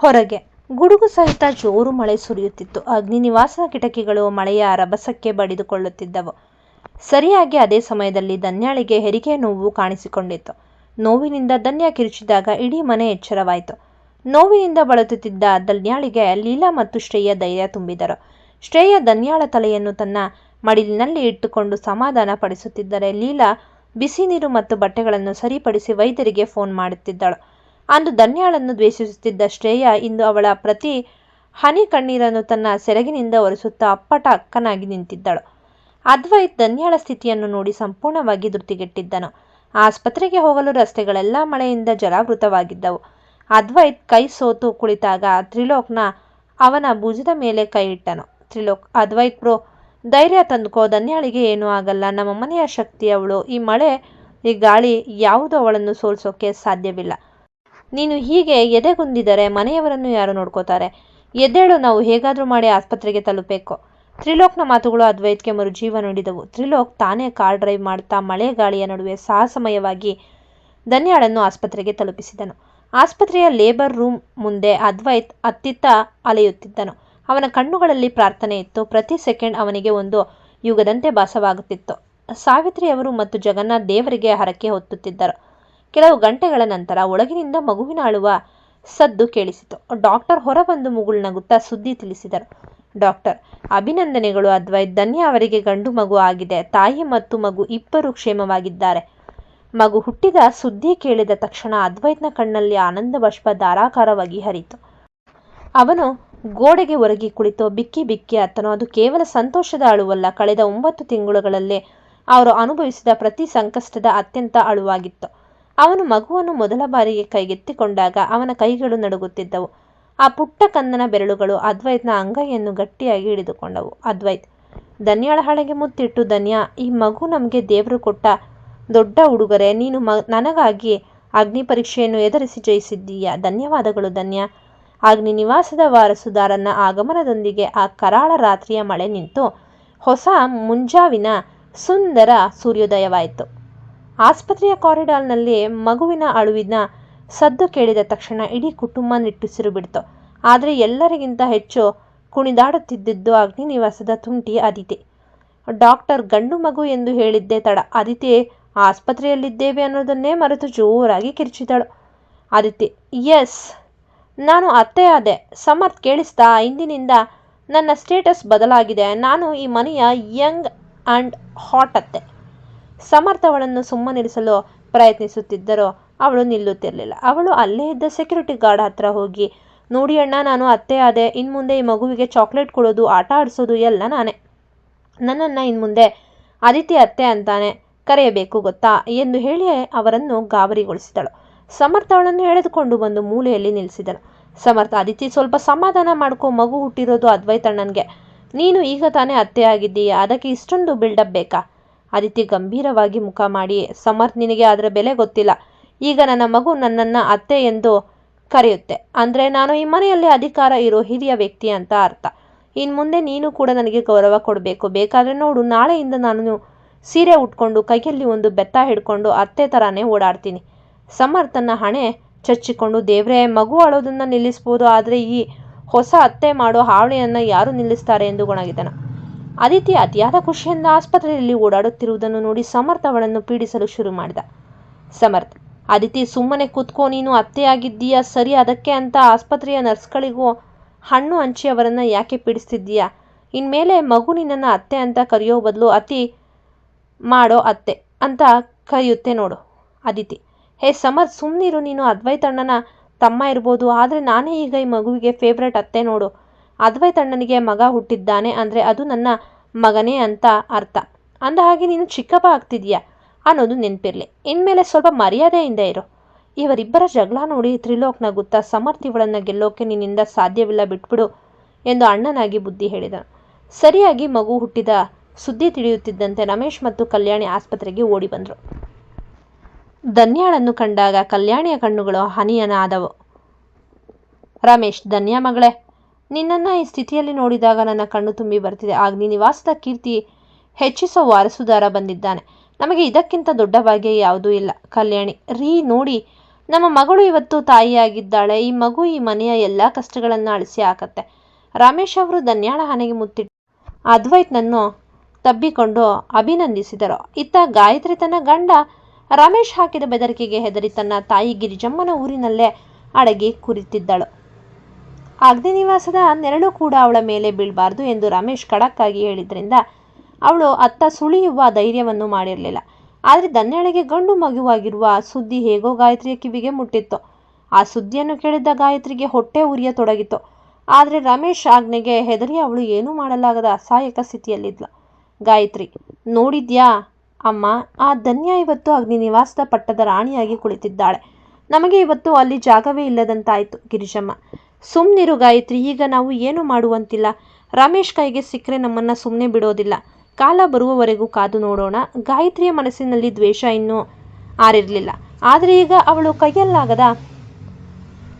ಹೊರಗೆ ಗುಡುಗು ಸಹಿತ ಜೋರು ಮಳೆ ಸುರಿಯುತ್ತಿತ್ತು. ಅಗ್ನಿ ನಿವಾಸದ ಕಿಟಕಿಗಳು ಮಳೆಯ ರಭಸಕ್ಕೆ ಬಡಿದುಕೊಳ್ಳುತ್ತಿದ್ದವು. ಸರಿಯಾಗಿ ಅದೇ ಸಮಯದಲ್ಲಿ ಧನ್ಯಾಳಿಗೆ ಹೆರಿಗೆ ನೋವು ಕಾಣಿಸಿಕೊಂಡಿತ್ತು. ನೋವಿನಿಂದ ಧನ್ಯ ಕಿರುಚಿದಾಗ ಇಡೀ ಮನೆ ಎಚ್ಚರವಾಯಿತು. ನೋವಿನಿಂದ ಬಳಲುತ್ತಿದ್ದ ಧನ್ಯಾಳಿಗೆ ಲೀಲಾ ಮತ್ತು ಶ್ರೇಯ ಧೈರ್ಯ ತುಂಬಿದರು. ಶ್ರೇಯ ಧನ್ಯಾಳ ತಲೆಯನ್ನು ತನ್ನ ಮಡಿಲಿನಲ್ಲಿ ಇಟ್ಟುಕೊಂಡು ಸಮಾಧಾನ ಪಡಿಸುತ್ತಿದ್ದರೆ, ಲೀಲಾ ಬಿಸಿ ನೀರು ಮತ್ತು ಬಟ್ಟೆಗಳನ್ನು ಸರಿಪಡಿಸಿ ವೈದ್ಯರಿಗೆ ಫೋನ್ ಮಾಡುತ್ತಿದ್ದಳು. ಅಂದು ಧನ್ಯಾಳನ್ನು ದ್ವೇಷಿಸುತ್ತಿದ್ದ ಶ್ರೇಯ ಇಂದು ಅವಳ ಪ್ರತಿ ಹನಿ ಕಣ್ಣೀರನ್ನು ತನ್ನ ಸೆರಗಿನಿಂದ ಒರೆಸುತ್ತಾ ಅಪ್ಪಟ ಅಕ್ಕನಾಗಿ ನಿಂತಿದ್ದಳು. ಅದ್ವೈತ್ ಧನ್ಯಾಳ ಸ್ಥಿತಿಯನ್ನು ನೋಡಿ ಸಂಪೂರ್ಣವಾಗಿ ಧೃತಿಗೆಟ್ಟಿದ್ದನು. ಆಸ್ಪತ್ರೆಗೆ ಹೋಗಲು ರಸ್ತೆಗಳೆಲ್ಲ ಮಳೆಯಿಂದ ಜಲಾವೃತವಾಗಿದ್ದವು. ಅದ್ವೈತ್ ಕೈ ಸೋತು ಕುಳಿತಾಗ ತ್ರಿಲೋಕ್ನ ಅವನ ಭುಜದ ಮೇಲೆ ಕೈ ಇಟ್ಟನು. ತ್ರಿಲೋಕ್, ಅದ್ವೈತ್ ಬ್ರೋ, ಧೈರ್ಯ ತಂದುಕೋ, ಧನ್ಯಾಳಿಗೆ ಏನೂ ಆಗಲ್ಲ. ನಮ್ಮ ಮನೆಯ ಶಕ್ತಿ ಅವಳು. ಈ ಮಳೆ ಈ ಗಾಳಿ ಯಾವುದೂ ಅವಳನ್ನು ಸೋಲಿಸೋಕೆ ಸಾಧ್ಯವಿಲ್ಲ. ನೀನು ಹೀಗೆ ಎದೆಗುಂದಿದರೆ ಮನೆಯವರನ್ನು ಯಾರು ನೋಡ್ಕೋತಾರೆ? ಎದ್ದೇಳು, ನಾವು ಹೇಗಾದರೂ ಮಾಡಿ ಆಸ್ಪತ್ರೆಗೆ ತಲುಪಬೇಕು. ತ್ರಿಲೋಕ್ನ ಮಾತುಗಳು ಅದ್ವೈತ್ಗೆ ಮರುಜೀವ ನೀಡಿದವು. ತ್ರಿಲೋಕ್ ತಾನೇ ಕಾರ್ ಡ್ರೈವ್ ಮಾಡುತ್ತಾ ಮಳೆ ಗಾಳಿಯ ನಡುವೆ ಸಾಹಸಮಯವಾಗಿ ಧನ್ಯಾಳನ್ನು ಆಸ್ಪತ್ರೆಗೆ ತಲುಪಿಸಿದನು. ಆಸ್ಪತ್ರೆಯ ಲೇಬರ್ ರೂಮ್ ಮುಂದೆ ಅದ್ವೈತ್ ಅತ್ತಿತ್ತ ಅಲೆಯುತ್ತಿದ್ದನು. ಅವನ ಕಣ್ಣುಗಳಲ್ಲಿ ಪ್ರಾರ್ಥನೆ ಇತ್ತು. ಪ್ರತಿ ಸೆಕೆಂಡ್ ಅವನಿಗೆ ಒಂದು ಯುಗದಂತೆ ಭಾಸವಾಗುತ್ತಿತ್ತು. ಸಾವಿತ್ರಿಯವರು ಮತ್ತು ಜಗನ್ನಾಥ್ ದೇವರಿಗೆ ಹರಕೆ ಹೊತ್ತುತ್ತಿದ್ದರು. ಕೆಲವು ಗಂಟೆಗಳ ನಂತರ ಒಳಗಿನಿಂದ ಮಗುವಿನ ಅಳುವ ಸದ್ದು ಕೇಳಿಸಿತು. ಡಾಕ್ಟರ್ ಹೊರಬಂದು ಮುಗುಳು ನಗುತ್ತಾ ಸುದ್ದಿ ತಿಳಿಸಿದರು. ಡಾಕ್ಟರ್, ಅಭಿನಂದನೆಗಳು ಅದ್ವೈತ್. ಧನ್ಯ ಅವರಿಗೆ ಗಂಡು ಮಗು ಆಗಿದೆ. ತಾಯಿ ಮತ್ತು ಮಗು ಇಬ್ಬರು ಕ್ಷೇಮವಾಗಿದ್ದಾರೆ. ಮಗು ಹುಟ್ಟಿದ ಸುದ್ದಿ ಕೇಳಿದ ತಕ್ಷಣ ಅದ್ವೈತ್ನ ಕಣ್ಣಲ್ಲಿ ಆನಂದ ಬಾಷ್ಪ ಧಾರಾಕಾರವಾಗಿ ಹರಿತು. ಅವನು ಗೋಡೆಗೆ ಒರಗಿ ಕುಳಿತು ಬಿಕ್ಕಿ ಬಿಕ್ಕಿ ಅತ್ತನು. ಅದು ಕೇವಲ ಸಂತೋಷದ ಅಳುವಲ್ಲ, ಕಳೆದ 9 ತಿಂಗಳುಗಳಲ್ಲೇ ಅವರು ಅನುಭವಿಸಿದ ಪ್ರತಿ ಸಂಕಷ್ಟದ ಅತ್ಯಂತ ಅಳುವಾಗಿತ್ತು. ಅವನು ಮಗುವನ್ನು ಮೊದಲ ಬಾರಿಗೆ ಕೈಗೆತ್ತಿಕೊಂಡಾಗ ಅವನ ಕೈಗಳು ನಡುಗುತ್ತಿದ್ದವು. ಆ ಪುಟ್ಟ ಕಂದನ ಬೆರಳುಗಳು ಅದ್ವೈತ್ನ ಅಂಗೈಯನ್ನು ಗಟ್ಟಿಯಾಗಿ ಹಿಡಿದುಕೊಂಡವು. ಅದ್ವೈತ್ ಧನ್ಯಾಳ ಹಣೆಗೆ ಮುತ್ತಿಟ್ಟು, ಧನ್ಯ, ಈ ಮಗು ನಮಗೆ ದೇವರು ಕೊಟ್ಟ ದೊಡ್ಡ ಉಡುಗೊರೆ. ನೀನು ನನಗಾಗಿ ಅಗ್ನಿ ಪರೀಕ್ಷೆಯನ್ನು ಎದುರಿಸಿ ಜಯಿಸಿದ್ದೀಯ. ಧನ್ಯವಾದಗಳು ಧನ್ಯ. ಅಗ್ನಿ ನಿವಾಸದ ವಾರಸುದಾರನ ಆಗಮನದೊಂದಿಗೆ ಆ ಕರಾಳ ರಾತ್ರಿಯ ಮಳೆ ನಿಂತು ಹೊಸ ಮುಂಜಾವಿನ ಸುಂದರ ಸೂರ್ಯೋದಯವಾಯಿತು. ಆಸ್ಪತ್ರೆಯ ಕಾರಿಡಾರ್ನಲ್ಲಿ ಮಗುವಿನ ಅಳುವಿನ ಸದ್ದು ಕೇಳಿದ ತಕ್ಷಣ ಇಡೀ ಕುಟುಂಬ ನಿಟ್ಟುಸಿರು ಬಿಡ್ತು. ಆದರೆ ಎಲ್ಲರಿಗಿಂತ ಹೆಚ್ಚು ಕುಣಿದಾಡುತ್ತಿದ್ದುದು ಅಗ್ನಿ ನಿವಾಸದ ತುಂಟಿ ಅದಿತಿ. ಡಾಕ್ಟರ್ ಗಂಡು ಮಗು ಎಂದು ಹೇಳಿದ್ದೇ ತಡ, ಅದಿತಿ ಆಸ್ಪತ್ರೆಯಲ್ಲಿದ್ದೇವೆ ಅನ್ನೋದನ್ನೇ ಮರೆತು ಜೋರಾಗಿ ಕಿರ್ಚಿದಳು. ಅದಿತಿ, ಎಸ್, ನಾನು ಅತ್ತೆಯಾದೆ. ಸಮರ್ಥ್, ಕೇಳಿಸ್ತಾ? ಇಂದಿನಿಂದ ನನ್ನ ಸ್ಟೇಟಸ್ ಬದಲಾಗಿದೆ. ನಾನು ಈ ಮನೆಯ ಯಂಗ್ ಆ್ಯಂಡ್ ಹಾಟ್ ಅತ್ತೆ. ಸಮರ್ಥ್ ಅವಳನ್ನು ಸುಮ್ಮನಿರಿಸಲು ಪ್ರಯತ್ನಿಸುತ್ತಿದ್ದರೂ ಅವಳು ನಿಲ್ಲುತ್ತಿರಲಿಲ್ಲ. ಅವಳು ಅಲ್ಲೇ ಇದ್ದ ಸೆಕ್ಯೂರಿಟಿ ಗಾರ್ಡ್ ಹತ್ರ ಹೋಗಿ, ನೋಡಿ ಅಣ್ಣ, ನಾನು ಅತ್ತೆ ಆದೆ. ಇನ್ಮುಂದೆ ಈ ಮಗುವಿಗೆ ಚಾಕ್ಲೇಟ್ ಕೊಡೋದು, ಆಟ ಆಡಿಸೋದು ಎಲ್ಲ ನಾನೇ. ನನ್ನನ್ನು ಇನ್ಮುಂದೆ ಅದಿತಿ ಅತ್ತೆ ಅಂತಾನೆ ಕರೆಯಬೇಕು, ಗೊತ್ತಾ ಎಂದು ಹೇಳಿ ಅವರನ್ನು ಗಾಬರಿಗೊಳಿಸಿದಳು. ಸಮರ್ಥ್ ಅವಳನ್ನು ಎಳೆದುಕೊಂಡು ಬಂದು ಮೂಲೆಯಲ್ಲಿ ನಿಲ್ಲಿಸಿದನು. ಸಮರ್ಥ್, ಅದಿತಿ, ಸ್ವಲ್ಪ ಸಮಾಧಾನ ಮಾಡ್ಕೋ. ಮಗು ಹುಟ್ಟಿರೋದು ಅದ್ವೈತ್ ಅಣ್ಣನ್ಗೆ. ನೀನು ಈಗ ತಾನೇ ಅತ್ತೆ ಆಗಿದ್ದೀಯ, ಅದಕ್ಕೆ ಇಷ್ಟೊಂದು ಬಿಲ್ಡಪ್ ಬೇಕಾ? ಅದಿತಿ ಗಂಭೀರವಾಗಿ ಮುಖ ಮಾಡಿ, ಸಮರ್ಥ್, ನಿನಗೆ ಅದರ ಬೆಲೆ ಗೊತ್ತಿಲ್ಲ. ಈಗ ನನ್ನ ಮಗು ನನ್ನನ್ನು ಅತ್ತೆ ಎಂದು ಕರೆಯುತ್ತೆ ಅಂದರೆ ನಾನು ಈ ಮನೆಯಲ್ಲಿ ಅಧಿಕಾರ ಇರೋ ಹಿರಿಯ ವ್ಯಕ್ತಿ ಅಂತ ಅರ್ಥ. ಇನ್ನು ಮುಂದೆ ನೀನು ಕೂಡ ನನಗೆ ಗೌರವ ಕೊಡಬೇಕು. ಬೇಕಾದರೆ ನೋಡು, ನಾಳೆಯಿಂದ ನಾನು ಸೀರೆ ಉಟ್ಕೊಂಡು ಕೈಯಲ್ಲಿ ಒಂದು ಬೆತ್ತ ಹಿಡ್ಕೊಂಡು ಅತ್ತೆ ಥರಾನೇ ಓಡಾಡ್ತೀನಿ. ಸಮರ್ಥ್ ತನ್ನ ಹಣೆ ಚಚ್ಚಿಕೊಂಡು, ದೇವ್ರೇ, ಮಗು ಅಳೋದನ್ನು ನಿಲ್ಲಿಸ್ಬೋದು, ಆದರೆ ಈ ಹೊಸ ಅತ್ತೆ ಮಾಡೋ ಹಾವಳಿಯನ್ನು ಯಾರು ನಿಲ್ಲಿಸ್ತಾರೆ ಎಂದು ಗೊಣಗಿದನು. ಅದಿತಿ ಅತಿಯಾದ ಖುಷಿಯಿಂದ ಆಸ್ಪತ್ರೆಯಲ್ಲಿ ಓಡಾಡುತ್ತಿರುವುದನ್ನು ನೋಡಿ ಸಮರ್ಥ್ ಅವಳನ್ನು ಪೀಡಿಸಲು ಶುರು ಮಾಡಿದ. ಸಮರ್ಥ್, ಅದಿತಿ, ಸುಮ್ಮನೆ ಕೂತ್ಕೋ. ನೀನು ಅತ್ತೆಯಾಗಿದ್ದೀಯಾ ಸರಿ, ಅದಕ್ಕೆ ಅಂತ ಆಸ್ಪತ್ರೆಯ ನರ್ಸ್ಗಳಿಗೂ ಹಣ್ಣು ಹಂಚಿ ಅವರನ್ನು ಯಾಕೆ ಪೀಡಿಸ್ತಿದ್ದೀಯಾ? ಇನ್ಮೇಲೆ ಮಗು ನಿನ್ನನ್ನು ಅತ್ತೆ ಅಂತ ಕರೆಯೋ ಬದಲು ಅತಿ ಮಾಡೋ ಅತ್ತೆ ಅಂತ ಕರೆಯುತ್ತೆ ನೋಡು. ಅದಿತಿ, ಹೇ ಸಮರ್ಥ್, ಸುಮ್ಮನಿರು. ನೀನು ಅದ್ವೈತ್ ಅಣ್ಣನ ತಮ್ಮ ಇರ್ಬೋದು, ಆದರೆ ನಾನೇ ಈಗ ಈ ಮಗುವಿಗೆ ಫೇವ್ರೆಟ್ ಅತ್ತೆ ನೋಡು. ಅದ್ವೈತ್ ಅಣ್ಣನಿಗೆ ಮಗ ಹುಟ್ಟಿದ್ದಾನೆ ಅಂದರೆ ಅದು ನನ್ನ ಮಗನೇ ಅಂತ ಅರ್ಥ. ಅಂದ ಹಾಗೆ ನೀನು ಚಿಕ್ಕಪ್ಪ ಆಗ್ತಿದೀಯಾ ಅನ್ನೋದು ನೆನಪಿರಲಿ. ಇನ್ಮೇಲೆ ಸ್ವಲ್ಪ ಮರ್ಯಾದೆಯಿಂದ ಇರು. ಇವರಿಬ್ಬರ ಜಗಳ ನೋಡಿ ತ್ರಿಲೋಕ್ ನಗುತ್ತಾ, ಸಮರ್ಥ್, ಇವಳನ್ನು ಗೆಲ್ಲೋಕೆ ನಿನ್ನಿಂದ ಸಾಧ್ಯವಿಲ್ಲ, ಬಿಟ್ಬಿಡು ಎಂದು ಅಣ್ಣನಾಗಿ ಬುದ್ಧಿ ಹೇಳಿದನು. ಸರಿಯಾಗಿ ಮಗು ಹುಟ್ಟಿದ ಸುದ್ದಿ ತಿಳಿಯುತ್ತಿದ್ದಂತೆ ರಮೇಶ್ ಮತ್ತು ಕಲ್ಯಾಣಿ ಆಸ್ಪತ್ರೆಗೆ ಓಡಿ ಬಂದರು. ಧನ್ಯಾಳನ್ನು ಕಂಡಾಗ ಕಲ್ಯಾಣಿಯ ಕಣ್ಣುಗಳು ಹನಿಯನಾದವು. ರಮೇಶ್, ಧನ್ಯ ಮಗಳೇ, ನಿನ್ನನ್ನು ಈ ಸ್ಥಿತಿಯಲ್ಲಿ ನೋಡಿದಾಗ ನನ್ನ ಕಣ್ಣು ತುಂಬಿ ಬರ್ತಿದೆ. ಅಗ್ನಿ ನಿವಾಸದ ಕೀರ್ತಿ ಹೆಚ್ಚಿಸೋ ವಾರಸುದಾರ ಬಂದಿದ್ದಾನೆ. ನಮಗೆ ಇದಕ್ಕಿಂತ ದೊಡ್ಡ ಭಾಗ್ಯ ಯಾವುದೂ ಇಲ್ಲ. ಕಲ್ಯಾಣಿ, ರೀ ನೋಡಿ, ನಮ್ಮ ಮಗಳು ಇವತ್ತು ತಾಯಿಯಾಗಿದ್ದಾಳೆ. ಈ ಮಗು ಈ ಮನೆಯ ಎಲ್ಲ ಕಷ್ಟಗಳನ್ನು ಅಳಿಸಿ ಹಾಕತ್ತೆ. ರಮೇಶ್ ಅವರು ಧನ್ಯಾಳ ಹಣೆಗೆ ಮುತ್ತಿಟ್ಟು ಅದ್ವೈತ್ನನ್ನು ತಬ್ಬಿಕೊಂಡು ಅಭಿನಂದಿಸಿದರು. ಇತ್ತ ಗಾಯತ್ರಿ ತನ್ನ ಗಂಡ ರಮೇಶ್ ಹಾಕಿದ ಬೆದರಿಕೆಗೆ ಹೆದರಿ ತನ್ನ ತಾಯಿ ಗಿರಿಜಮ್ಮನ ಊರಿನಲ್ಲೇ ಅಡಗಿ ಕುರಿತಿದ್ದಳು. ಅಗ್ನಿನಿವಾಸದ ನೆರಳು ಕೂಡ ಅವಳ ಮೇಲೆ ಬೀಳಬಾರ್ದು ಎಂದು ರಮೇಶ್ ಖಡಕ್ ಆಗಿ ಹೇಳಿದ್ರಿಂದ ಅವಳು ಅತ್ತ ಸುಳಿಯುವ ಧೈರ್ಯವನ್ನು ಮಾಡಿರಲಿಲ್ಲ. ಆದರೆ ಧನ್ಯಾಳಿಗೆ ಗಂಡು ಮಗುವಾಗಿರುವ ಸುದ್ದಿ ಹೇಗೋ ಗಾಯತ್ರಿಯ ಕಿವಿಗೆ ಮುಟ್ಟಿತ್ತು. ಆ ಸುದ್ದಿಯನ್ನು ಕೇಳಿದ್ದ ಗಾಯತ್ರಿಗೆ ಹೊಟ್ಟೆ ಉರಿಯತೊಡಗಿತು. ಆದರೆ ರಮೇಶ್ ಆಜ್ಞೆಗೆ ಹೆದರಿ ಅವಳು ಏನೂ ಮಾಡಲಾಗದ ಅಸಹಾಯಕ ಸ್ಥಿತಿಯಲ್ಲಿದ್ಲು. ಗಾಯತ್ರಿ, ನೋಡಿದ್ಯಾ ಅಮ್ಮ, ಆ ಧನ್ಯ ಇವತ್ತು ಅಗ್ನಿನಿವಾಸದ ಪಟ್ಟದ ರಾಣಿಯಾಗಿ ಕುಳಿತಿದ್ದಾಳೆ. ನಮಗೆ ಇವತ್ತು ಅಲ್ಲಿ ಜಾಗವೇ ಇಲ್ಲದಂತಾಯಿತು. ಗಿರಿಜಮ್ಮ, ಸುಮ್ಮನಿರು ಗಾಯತ್ರಿ, ಈಗ ನಾವು ಏನು ಮಾಡುವಂತಿಲ್ಲ. ರಮೇಶ್ ಕೈಗೆ ಸಿಕ್ಕರೆ ನಮ್ಮನ್ನು ಸುಮ್ಮನೆ ಬಿಡೋದಿಲ್ಲ. ಕಾಲ ಬರುವವರೆಗೂ ಕಾದು ನೋಡೋಣ. ಗಾಯತ್ರಿಯ ಮನಸ್ಸಿನಲ್ಲಿ ದ್ವೇಷ ಇನ್ನೂ ಆರಿರಲಿಲ್ಲ. ಆದರೆ ಈಗ ಅವಳು ಕೈಯಲ್ಲಾಗದ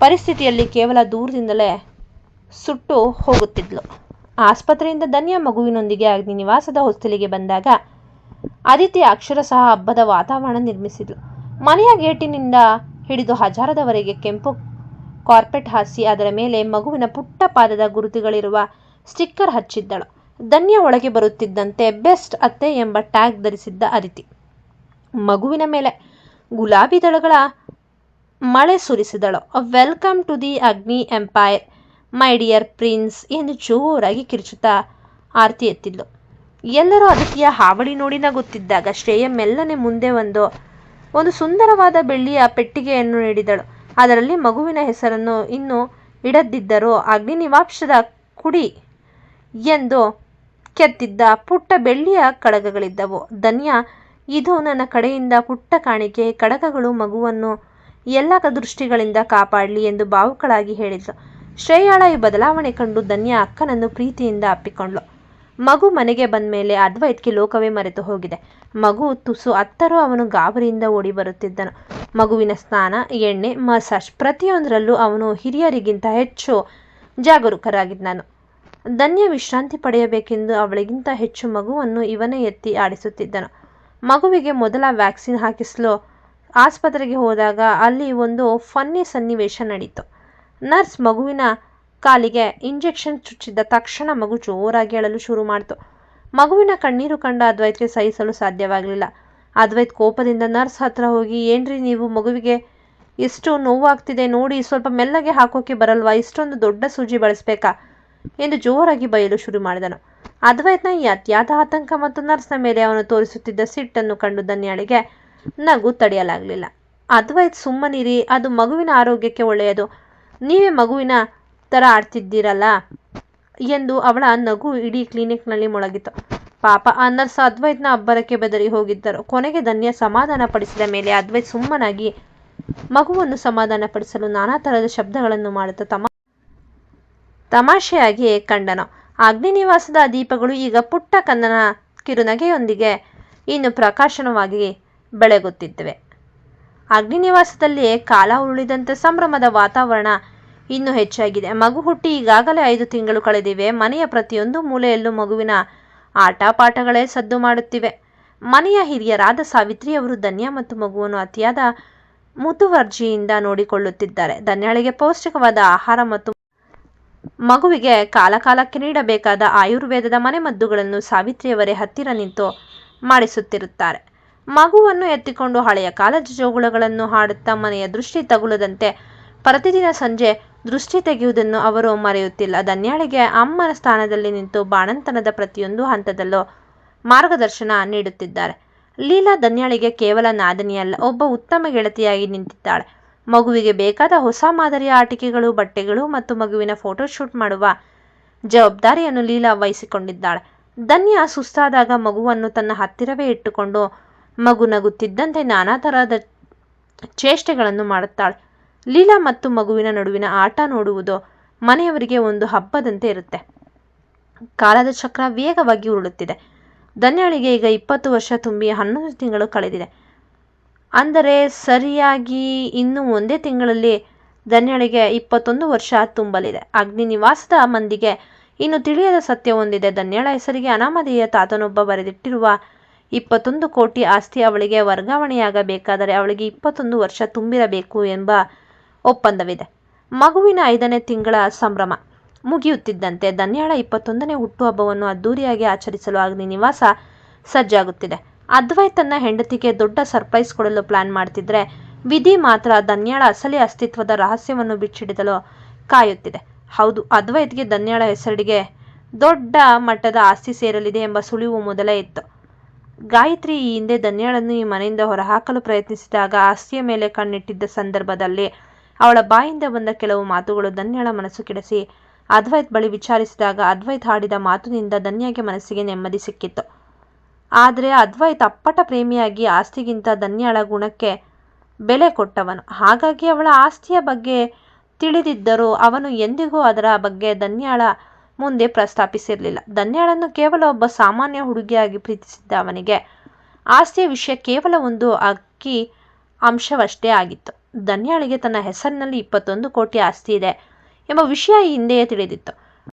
ಪರಿಸ್ಥಿತಿಯಲ್ಲಿ ಕೇವಲ ದೂರದಿಂದಲೇ ಸುಟ್ಟು ಹೋಗುತ್ತಿದ್ಲು. ಆಸ್ಪತ್ರೆಯಿಂದ ಧನ್ಯ ಮಗುವಿನೊಂದಿಗೆ ಅಗ್ನಿನಿವಾಸದ ಹೊಸ್ತಿಲಿಗೆ ಬಂದಾಗ ಆದಿತ್ಯ ಅಕ್ಷರಶಃ ಹಬ್ಬದ ವಾತಾವರಣ ನಿರ್ಮಿಸಿದ್ಲು. ಮನೆಯ ಗೇಟಿನಿಂದ ಹಿಡಿದು ಹಜಾರದವರೆಗೆ ಕೆಂಪು ಕಾರ್ಪೆಟ್ ಹಾಸಿ ಅದರ ಮೇಲೆ ಮಗುವಿನ ಪುಟ್ಟ ಪಾದದ ಗುರುತುಗಳಿರುವ ಸ್ಟಿಕ್ಕರ್ ಹಚ್ಚಿದ್ದಳು. ಧನ್ಯ ಒಳಗೆ ಬರುತ್ತಿದ್ದಂತೆ ಬೆಸ್ಟ್ ಅತ್ತೆ ಎಂಬ ಟ್ಯಾಗ್ ಧರಿಸಿದ್ದ ಅದಿತಿ ಮಗುವಿನ ಮೇಲೆ ಗುಲಾಬಿ ದಳಗಳ ಮಳೆ ಸುರಿಸಿದಳು. ವೆಲ್ಕಮ್ ಟು ದಿ ಅಗ್ನಿ ಎಂಪೈರ್ ಮೈ ಡಿಯರ್ ಪ್ರಿನ್ಸ್ ಎಂದು ಜೋರಾಗಿ ಕಿರುಚುತ್ತಾ ಆರತಿ ಎತ್ತಿದ್ಲು. ಎಲ್ಲರೂ ಅದಿತಿಯ ಹಾವಳಿ ನೋಡಿ ನಗುತ್ತಿದ್ದಾಗ ಶ್ರೇಯ ಮೆಲ್ಲನೆ ಮುಂದೆ ಒಂದು ಸುಂದರವಾದ ಬೆಳ್ಳಿಯ ಪೆಟ್ಟಿಗೆಯನ್ನು ನೀಡಿದಳು. ಅದರಲ್ಲಿ ಮಗುವಿನ ಹೆಸರನ್ನು ಇನ್ನೂ ಇಡದಿದ್ದರೂ ಅಗ್ನಿನಿವಾಸದ ಕುಡಿ ಎಂದು ಕೆತ್ತಿದ್ದ ಪುಟ್ಟ ಬೆಳ್ಳಿಯ ಕಡಗಗಳಿದ್ದವು. ಧನ್ಯ, ಇದು ನನ್ನ ಕಡೆಯಿಂದ ಪುಟ್ಟ ಕಾಣಿಕೆ. ಕಡಗಗಳು ಮಗುವನ್ನು ಎಲ್ಲ ದೃಷ್ಟಿಗಳಿಂದ ಕಾಪಾಡಲಿ ಎಂದು ಭಾವುಕಳಾಗಿ ಹೇಳಿದ್ಲು. ಶ್ರೇಯಾಳ ಈ ಬದಲಾವಣೆ ಕಂಡು ಧನ್ಯ ಅಕ್ಕನನ್ನು ಪ್ರೀತಿಯಿಂದ ಅಪ್ಪಿಕೊಂಡ್ಳು. ಮಗು ಮನೆಗೆ ಬಂದ ಮೇಲೆ ಅದ್ವೈತ್ಗೆ ಲೋಕವೇ ಮರೆತು ಹೋಗಿದೆ. ಮಗು ತುಸು ಅತ್ತರೂ ಅವನು ಗಾಬರಿಯಿಂದ ಓಡಿ ಬರುತ್ತಿದ್ದನು. ಮಗುವಿನ ಸ್ನಾನ, ಎಣ್ಣೆ, ಮಸಾಜ್ ಪ್ರತಿಯೊಂದರಲ್ಲೂ ಅವನು ಹಿರಿಯರಿಗಿಂತ ಹೆಚ್ಚು ಜಾಗರೂಕರಾಗಿದ್ದನು. ಧನ್ಯ ವಿಶ್ರಾಂತಿ ಪಡೆಯಬೇಕೆಂದು ಅವಳಿಗಿಂತ ಹೆಚ್ಚು ಮಗುವನ್ನು ಇವನೇ ಎತ್ತಿ ಆಡಿಸುತ್ತಿದ್ದನು. ಮಗುವಿಗೆ ಮೊದಲ ವ್ಯಾಕ್ಸಿನ್ ಹಾಕಿಸಲು ಆಸ್ಪತ್ರೆಗೆ ಹೋದಾಗ ಅಲ್ಲಿ ಒಂದು ಫನ್ನಿ ಸನ್ನಿವೇಶ ನಡೀತು. ನರ್ಸ್ ಮಗುವಿನ ಕಾಲಿಗೆ ಇಂಜೆಕ್ಷನ್ ಚುಚ್ಚಿದ ತಕ್ಷಣ ಮಗು ಜೋರಾಗಿ ಅಳಲು ಶುರು ಮಾಡಿತು. ಮಗುವಿನ ಕಣ್ಣೀರು ಕಂಡ ಅದ್ವೈತ್ಗೆ ಸಹಿಸಲು ಸಾಧ್ಯವಾಗಲಿಲ್ಲ. ಅದ್ವೈತ್ ಕೋಪದಿಂದ ನರ್ಸ್ ಹತ್ರ ಹೋಗಿ, ಏನ್ರಿ ನೀವು, ಮಗುವಿಗೆ ಎಷ್ಟು ನೋವಾಗ್ತಿದೆ ನೋಡಿ, ಸ್ವಲ್ಪ ಮೆಲ್ಲಗೆ ಹಾಕೋಕೆ ಬರಲ್ವಾ, ಇಷ್ಟೊಂದು ದೊಡ್ಡ ಸೂಜಿ ಬಳಸಬೇಕಾ ಎಂದು ಜೋರಾಗಿ ಬಯಲು ಶುರು ಮಾಡಿದನು. ಅದ್ವೈತ್ನ ಈ ಅತಿಯಾದ ಆತಂಕ ಮತ್ತು ನರ್ಸ್ನ ಮೇಲೆ ಅವನು ತೋರಿಸುತ್ತಿದ್ದ ಸಿಟ್ಟನ್ನು ಕಂಡು ಧನ್ಯಾಳಿಗೆ ನಗು ತಡೆಯಲಾಗಲಿಲ್ಲ. ಅದ್ವೈತ್, ಸುಮ್ಮನಿರಿ, ಅದು ಮಗುವಿನ ಆರೋಗ್ಯಕ್ಕೆ ಒಳ್ಳೆಯದು. ನೀವೇ ಮಗುವಿನ ಥರ ಆಡ್ತಿದ್ದೀರಲ್ಲ ಎಂದು ಅವಳ ನಗು ಇಡೀ ಕ್ಲಿನಿಕ್ನಲ್ಲಿ ಮೊಳಗಿತು. ಪಾಪ ಆ ನರ್ಸ್ ಅದ್ವೈತ್ನ ಅಬ್ಬರಕ್ಕೆ ಬೆದರಿ ಹೋಗಿದ್ದರು. ಕೊನೆಗೆ ಧನ್ಯ ಸಮಾಧಾನ ಪಡಿಸಿದ ಮೇಲೆ ಅದ್ವೈತ್ ಸುಮ್ಮನಾಗಿ ಮಗುವನ್ನು ಸಮಾಧಾನ ಪಡಿಸಲು ನಾನಾ ಥರದ ಶಬ್ದಗಳನ್ನು ಮಾಡುತ್ತಾ ತಮಾಷೆಯಾಗಿ ಕಂಡನು. ಅಗ್ನಿನಿವಾಸದ ದೀಪಗಳು ಈಗ ಪುಟ್ಟ ಕನ್ನನ ಕಿರುನಗೆಯೊಂದಿಗೆ ಇನ್ನು ಪ್ರಕಾಶನವಾಗಿ ಬೆಳಗುತ್ತಿದ್ದವೆ. ಅಗ್ನಿನಿವಾಸದಲ್ಲಿ ಕಾಲ ಉರುಳಿದಂತೆ ಸಂಭ್ರಮದ ವಾತಾವರಣ ಇನ್ನೂ ಹೆಚ್ಚಾಗಿದೆ. ಮಗು ಹುಟ್ಟಿ ಈಗಾಗಲೇ 5 ತಿಂಗಳು ಕಳೆದಿವೆ. ಮನೆಯ ಪ್ರತಿಯೊಂದು ಮೂಲೆಯಲ್ಲೂ ಮಗುವಿನ ಆಟ ಪಾಠಗಳೇ ಸದ್ದು ಮಾಡುತ್ತಿವೆ. ಮನೆಯ ಹಿರಿಯರಾದ ಸಾವಿತ್ರಿಯವರು ಧನ್ಯ ಮತ್ತು ಮಗುವನ್ನು ಅತಿಯಾದ ಮುತುವರ್ಜಿಯಿಂದ ನೋಡಿಕೊಳ್ಳುತ್ತಿದ್ದಾರೆ. ಧನ್ಯಾಳಿಗೆ ಪೌಷ್ಟಿಕವಾದ ಆಹಾರ ಮತ್ತು ಮಗುವಿಗೆ ಕಾಲಕಾಲಕ್ಕೆ ನೀಡಬೇಕಾದ ಆಯುರ್ವೇದದ ಮನೆಮದ್ದುಗಳನ್ನು ಸಾವಿತ್ರಿಯವರೇ ಹತ್ತಿರ ನಿಂತು ಮಾಡಿಸುತ್ತಿರುತ್ತಾರೆ. ಮಗುವನ್ನು ಎತ್ತಿಕೊಂಡು ಹಳೆಯ ಕಾಲದ ಜೋಗುಳಗಳನ್ನು ಹಾಡುತ್ತಾ ಮನೆಯ ದೃಷ್ಟಿ ತಗುಲದಂತೆ ಪ್ರತಿದಿನ ಸಂಜೆ ದೃಷ್ಟಿ ತೆಗೆಯುವುದನ್ನು ಅವರು ಮರೆಯುತ್ತಿಲ್ಲ. ಧನ್ಯಾಳಿಗೆ ಅಮ್ಮನ ಸ್ಥಾನದಲ್ಲಿ ನಿಂತು ಬಾಣಂತನದ ಪ್ರತಿಯೊಂದು ಹಂತದಲ್ಲೂ ಮಾರ್ಗದರ್ಶನ ನೀಡುತ್ತಿದ್ದಾರೆ. ಲೀಲಾ ಧನ್ಯಾಳಿಗೆ ಕೇವಲ ನಾದಿನಿಯಲ್ಲ, ಒಬ್ಬ ಉತ್ತಮ ಗೆಳತಿಯಾಗಿ ನಿಂತಿದ್ದಾಳೆ. ಮಗುವಿಗೆ ಬೇಕಾದ ಹೊಸ ಮಾದರಿಯ ಆಟಿಕೆಗಳು, ಬಟ್ಟೆಗಳು ಮತ್ತು ಮಗುವಿನ ಫೋಟೋಶೂಟ್ ಮಾಡುವ ಜವಾಬ್ದಾರಿಯನ್ನು ಲೀಲಾ ವಹಿಸಿಕೊಂಡಿದ್ದಾಳೆ. ಧನ್ಯ ಸುಸ್ತಾದಾಗ ಮಗುವನ್ನು ತನ್ನ ಹತ್ತಿರವೇ ಇಟ್ಟುಕೊಂಡು ಮಗು ನಗುತ್ತಿದ್ದಂತೆ ನಾನಾ ತರಹದ ಚೇಷ್ಟೆಗಳನ್ನು ಮಾಡುತ್ತಾಳೆ. ಲೀಲಾ ಮತ್ತು ಮಗುವಿನ ನಡುವಿನ ಆಟ ನೋಡುವುದು ಮನೆಯವರಿಗೆ ಒಂದು ಹಬ್ಬದಂತೆ ಇರುತ್ತೆ. ಕಾಲದ ಚಕ್ರ ವೇಗವಾಗಿ ಉರುಳುತ್ತಿದೆ. ಧನ್ಯಾಳಿಗೆ ಈಗ 20 ವರ್ಷ ತುಂಬಿ 11 ತಿಂಗಳು ಕಳೆದಿದೆ. ಅಂದರೆ ಸರಿಯಾಗಿ ಇನ್ನು ಒಂದೇ ತಿಂಗಳಲ್ಲಿ ಧನ್ಯಾಳಿಗೆ 21 ವರ್ಷ ತುಂಬಲಿದೆ. ಅಗ್ನಿನಿವಾಸದ ಮಂದಿಗೆ ಇನ್ನು ತಿಳಿಯದ ಸತ್ಯ ಹೊಂದಿದೆ. ಧನ್ಯಾಳ ಹೆಸರಿಗೆ ಅನಾಮಧೇಯ ತಾತನೊಬ್ಬ ಬರೆದಿಟ್ಟಿರುವ 21 ಕೋಟಿ ಆಸ್ತಿ ಅವಳಿಗೆ ವರ್ಗಾವಣೆಯಾಗಬೇಕಾದರೆ ಅವಳಿಗೆ 21 ವರ್ಷ ತುಂಬಿರಬೇಕು ಎಂಬ ಒಪ್ಪಂದವಿದೆ. ಮಗುವಿನ 5ನೇ ತಿಂಗಳ ಸಂಭ್ರಮ ಮುಗಿಯುತ್ತಿದ್ದಂತೆ ಧನ್ಯಾಳ 21ನೇ ಹುಟ್ಟುಹಬ್ಬವನ್ನು ಅದ್ದೂರಿಯಾಗಿ ಆಚರಿಸಲು ಅಗ್ನಿ ನಿವಾಸ ಸಜ್ಜಾಗುತ್ತಿದೆ. ಅದ್ವೈತ್ ತನ್ನ ಹೆಂಡತಿಗೆ ದೊಡ್ಡ ಸರ್ಪ್ರೈಸ್ ಕೊಡಲು ಪ್ಲಾನ್ ಮಾಡ್ತಿದ್ರೆ, ವಿಧಿ ಮಾತ್ರ ಧನ್ಯಾಳ ಅಸಲಿ ಅಸ್ತಿತ್ವದ ರಹಸ್ಯವನ್ನು ಬಿಚ್ಚಿಡಲು ಕಾಯುತ್ತಿದೆ. ಹೌದು, ಅದ್ವೈತ್ಗೆ ಧನ್ಯಾಳ ಹೆಸರಿಗೆ ದೊಡ್ಡ ಮಟ್ಟದ ಆಸ್ತಿ ಸೇರಲಿದೆ ಎಂಬ ಸುಳಿವು ಮೊದಲೇ ಇತ್ತು. ಗಾಯತ್ರಿ ಈ ಹಿಂದೆ ಧನ್ಯಾಳನ್ನು ಈ ಮನೆಯಿಂದ ಹೊರಹಾಕಲು ಪ್ರಯತ್ನಿಸಿದಾಗ ಆಸ್ತಿಯ ಮೇಲೆ ಕಣ್ಣಿಟ್ಟಿದ್ದ ಸಂದರ್ಭದಲ್ಲಿ ಅವಳ ಬಾಯಿಂದ ಬಂದ ಕೆಲವು ಮಾತುಗಳು ಧನ್ಯಾಳ ಮನಸ್ಸು ಕೆಡಿಸಿ ಅದ್ವೈತ್ ಬಳಿ ವಿಚಾರಿಸಿದಾಗ ಅದ್ವೈತ್ ಆಡಿದ ಮಾತಿನಿಂದ ಧನ್ಯಾಗೆ ಮನಸ್ಸಿಗೆ ನೆಮ್ಮದಿ ಸಿಕ್ಕಿತ್ತು. ಆದರೆ ಅದ್ವೈತ್ ಅಪ್ಪಟ ಪ್ರೇಮಿಯಾಗಿ ಆಸ್ತಿಗಿಂತ ಧನ್ಯಾಳ ಗುಣಕ್ಕೆ ಬೆಲೆ ಕೊಟ್ಟವನು. ಹಾಗಾಗಿ ಅವಳ ಆಸ್ತಿಯ ಬಗ್ಗೆ ತಿಳಿದಿದ್ದರೂ ಅವನು ಎಂದಿಗೂ ಅದರ ಬಗ್ಗೆ ಧನ್ಯಾಳ ಮುಂದೆ ಪ್ರಸ್ತಾಪಿಸಿರಲಿಲ್ಲ. ಧನ್ಯಾಳನ್ನು ಕೇವಲ ಒಬ್ಬ ಸಾಮಾನ್ಯ ಹುಡುಗಿಯಾಗಿ ಪ್ರೀತಿಸಿದ್ದ ಅವನಿಗೆ ಆಸ್ತಿಯ ವಿಷಯ ಕೇವಲ ಒಂದು ಅಂಕಿ ಅಂಶವಷ್ಟೇ ಆಗಿತ್ತು. ಧನ್ಯಾಳಿಗೆ ತನ್ನ ಹೆಸರಿನಲ್ಲಿ 21 ಕೋಟಿ ಆಸ್ತಿ ಇದೆ ಎಂಬ ವಿಷಯ ಈ ಹಿಂದೆಯೇ ತಿಳಿದಿತ್ತು.